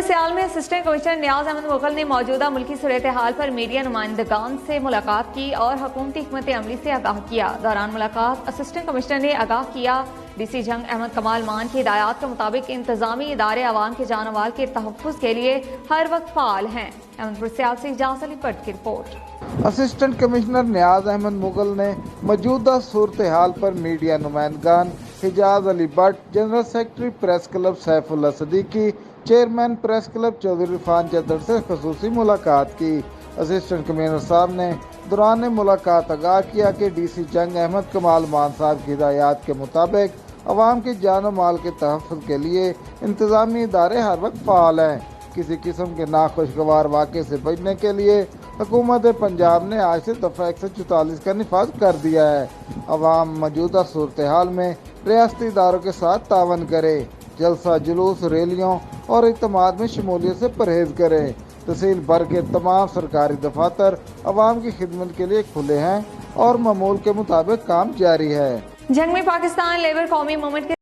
जंगपुर सियाल में assistant commissioner Niaz Ahmed Mughal ने मौजूदा मुल्की सूरत हाल पर मीडिया नुमाइंदगान से मुलाकात की और हुकूमती हिकमत अमली से आगाह किया। दौरान मुलाकात असिस्टेंट कमिश्नर ने आगाह किया DC जंग अहमद कमाल मान की हिदायत के मुताबिक इंतजामी इदारे आवाम के जान माल के तहफ़्फ़ुज़ के लिए हर वक्त फ़ाल हैं। अहमदपुर सियाल से इजाज़ अली भट्ट की report. Assistant commissioner Niaz Ahmed Mughal ने मौजूदा सूरत हाल पर मीडिया नुमाइंदगान Hijaz Ali Bhatt, general secretary press club Saifullah Siddiqui, chairman press club Chaudhry Irfan Jadar से खसूसी मुलाकात की। असिस्टेंट कमिश्नर साहब ने दौरान मुलाकात आगाह किया कि DC जंग अहमद कमाल मान साहब की हिदायत के मुताबिक अवाम की जान और माल के तहफ़्फ़ुज़ के लिए इंतजामी इदारे हर वक्त फ़ाल हैं। किसी किस्म के नाखुशगवार वाक़े से बचने के लिए हुकूमत पंजाब ने आज से दफ़ा 144 का निफाज कर दिया है। अवाम मौजूदा सूरत हाल में रियासती इदारों के साथ तावन करे, जलसा जुलूस, रैलियों और इज्तिमात में शमूलियत से परहेज करें। तहसील भर के तमाम सरकारी दफातर अवाम की खिदमत के लिए खुले हैं और मामूल के मुताबिक काम जारी है। जंग में पाकिस्तान लेबर कौमी मूवमेंट के